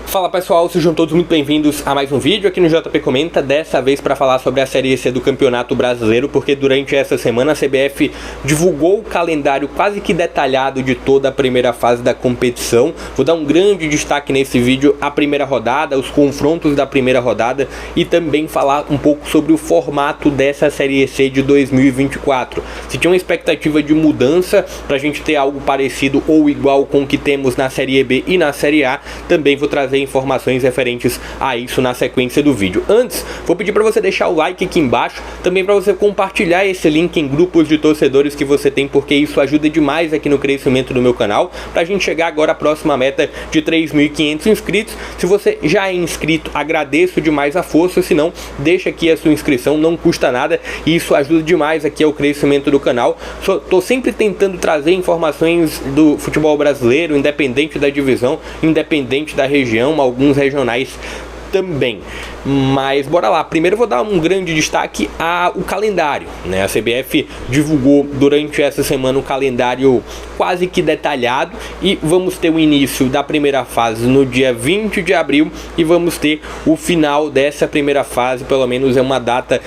Fala pessoal, sejam todos muito bem-vindos a mais um vídeo aqui no JP Comenta, dessa vez para falar sobre a Série C do Campeonato Brasileiro, porque durante essa semana a CBF divulgou o calendário quase que detalhado de toda a primeira fase da competição. Vou dar um grande destaque nesse vídeo à primeira rodada, os confrontos da primeira rodada e também falar um pouco sobre o formato dessa Série C de 2024. Se tinha uma expectativa de mudança para a gente ter algo parecido ou igual com o que temos na Série B e na Série A, também vou trazer informações referentes a isso na sequência do vídeo. Antes, vou pedir para você deixar o like aqui embaixo, também para você compartilhar esse link em grupos de torcedores que você tem, porque isso ajuda demais aqui no crescimento do meu canal, para a gente chegar agora à próxima meta de 3.500 inscritos. Se você já é inscrito, agradeço demais a força, se não, deixa aqui a sua inscrição, não custa nada e isso ajuda demais aqui ao crescimento do canal. Tô sempre tentando trazer informações do futebol brasileiro, independente da divisão, independente da região, alguns regionais também. Mas bora lá, primeiro eu vou dar um grande destaque ao calendário, né? A CBF divulgou durante essa semana um calendário quase que detalhado e vamos ter o início da primeira fase no dia 20 de abril e vamos ter o final dessa primeira fase, pelo menos é uma data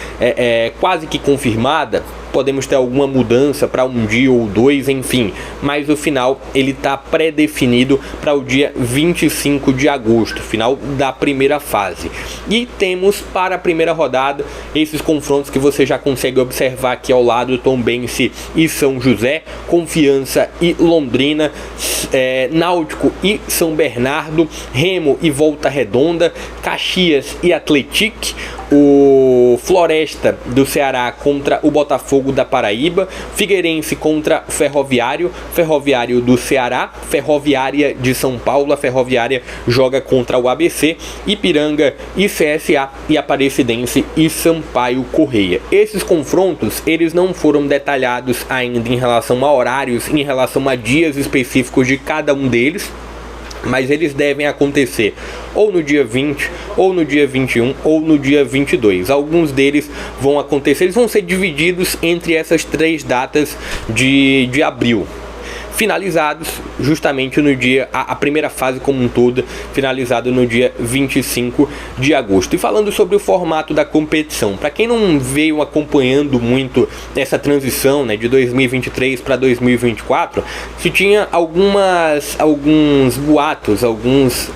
quase que confirmada. Podemos ter alguma mudança para um dia ou dois, enfim, mas o final ele está pré-definido para o dia 25 de agosto, final da primeira fase. E temos para a primeira rodada esses confrontos que você já consegue observar aqui ao lado: Tombense e São José, Confiança e Londrina, Náutico e São Bernardo, Remo e Volta Redonda, Caxias e Atlético, o Floresta do Ceará contra o Botafogo da Paraíba, Figueirense contra Ferroviário, Ferroviário do Ceará, Ferroviária de São Paulo, a Ferroviária joga contra o ABC, Ipiranga e CSA e Aparecidense e Sampaio Correia. Esses confrontos, eles não foram detalhados ainda em relação a horários, em relação a dias específicos de cada um deles, mas eles devem acontecer ou no dia 20, ou no dia 21, ou no dia 22. Alguns deles vão acontecer, eles vão ser divididos entre essas três datas de abril, finalizados justamente no dia, a primeira fase como um todo, finalizado no dia 25 de agosto. E falando sobre o formato da competição, para quem não veio acompanhando muito essa transição, né, de 2023 para 2024, se tinha alguns boatos, alguns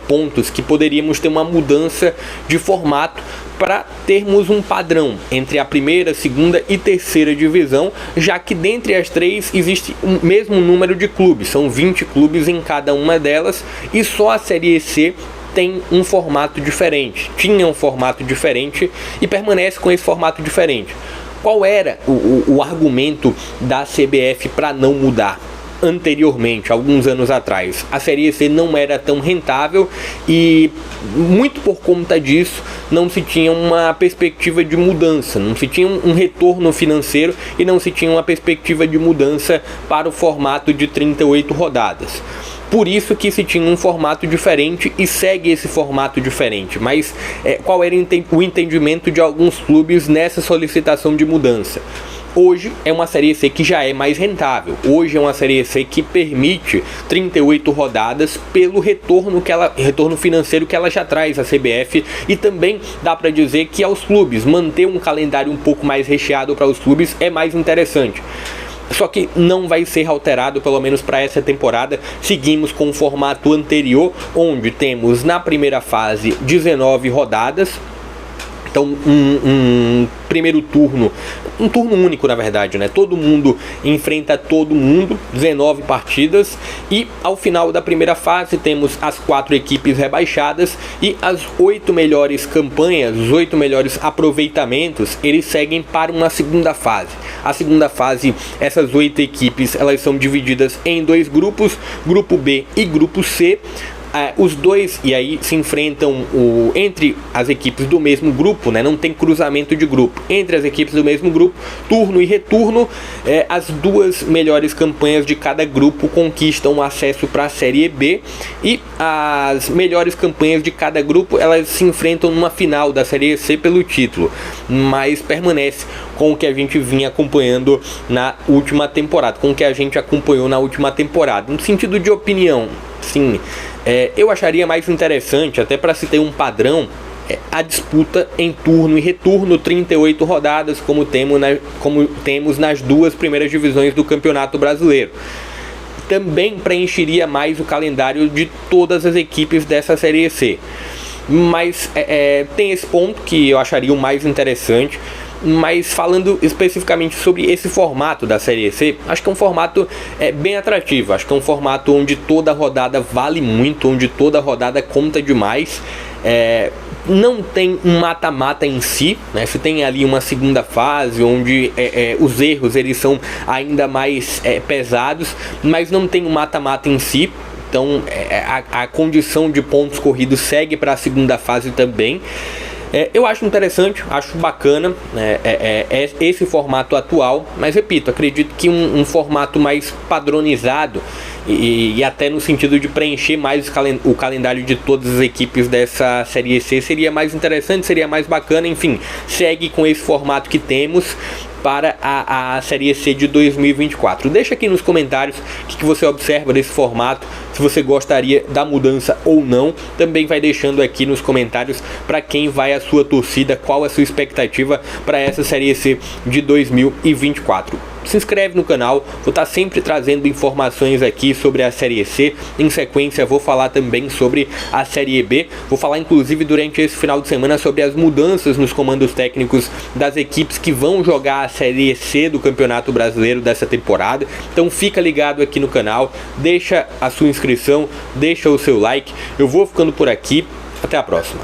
pontos que poderíamos ter uma mudança de formato para termos um padrão entre a primeira, segunda e terceira divisão, já que dentre as três existe o mesmo número de clubes, são 20 clubes em cada uma delas, e só a Série C tem um formato diferente, tinha um formato diferente e permanece com esse formato diferente. Qual era o argumento da CBF para não mudar? Anteriormente, alguns anos atrás, a Série C não era tão rentável e muito por conta disso não se tinha uma perspectiva de mudança, não se tinha um retorno financeiro e não se tinha uma perspectiva de mudança para o formato de 38 rodadas. Por isso que se tinha um formato diferente e segue esse formato diferente. Mas qual era o entendimento de alguns clubes nessa solicitação de mudança? Hoje é uma Série C que já é mais rentável. Hoje é uma Série C que permite 38 rodadas pelo retorno financeiro que ela já traz à CBF, e também dá para dizer que aos clubes manter um calendário um pouco mais recheado para os clubes é mais interessante. Só que não vai ser alterado, pelo menos para essa temporada. Seguimos com o formato anterior, onde temos na primeira fase 19 rodadas. Então um primeiro turno, um turno único na verdade, né? Todo mundo enfrenta todo mundo, 19 partidas, e ao final da primeira fase temos as 4 equipes rebaixadas e as 8 melhores campanhas, os 8 melhores aproveitamentos, eles seguem para uma segunda fase. A segunda fase, essas 8 equipes, elas são divididas em 2 grupos, grupo B e grupo C. Os dois, e aí se enfrentam entre as equipes do mesmo grupo, né? Não tem cruzamento de grupo. Entre as equipes do mesmo grupo, turno e retorno, as 2 melhores campanhas de cada grupo conquistam o acesso para a Série B, e as melhores campanhas de cada grupo, elas se enfrentam numa final da Série C pelo título, mas permanece com o que a gente vinha acompanhando na última temporada, com o que a gente acompanhou na última temporada. No sentido de opinião, sim, Eu acharia mais interessante, até para se ter um padrão, a disputa em turno e retorno, 38 rodadas, como temos nas duas primeiras divisões do Campeonato Brasileiro. Também preencheria mais o calendário de todas as equipes dessa Série C. Mas tem esse ponto que eu acharia o mais interessante. Mas falando especificamente sobre esse formato da Série C, acho que é um formato bem atrativo. Acho que é um formato onde toda rodada vale muito, onde toda rodada conta demais. Não tem um mata-mata em si, né? Você tem ali uma segunda fase onde os erros eles são ainda mais pesados, mas não tem um mata-mata em si. Então a condição de pontos corridos segue para a segunda fase também. Eu acho interessante, acho bacana esse formato atual, mas repito, acredito que um formato mais padronizado e até no sentido de preencher mais o calendário de todas as equipes dessa Série C seria mais interessante, seria mais bacana. Enfim, segue com esse formato que temos para a Série C de 2024. Deixa aqui nos comentários o que você observa desse formato, se você gostaria da mudança ou não. Também vai deixando aqui nos comentários para quem vai a sua torcida, qual a sua expectativa para essa Série C de 2024. Se inscreve no canal, vou estar sempre trazendo informações aqui sobre a Série C. Em sequência vou falar também sobre a Série B. Vou falar inclusive durante esse final de semana sobre as mudanças nos comandos técnicos das equipes que vão jogar a Série C do Campeonato Brasileiro dessa temporada. Então fica ligado aqui no canal, deixa a sua inscrição, deixa o seu like. Eu vou ficando por aqui, até a próxima.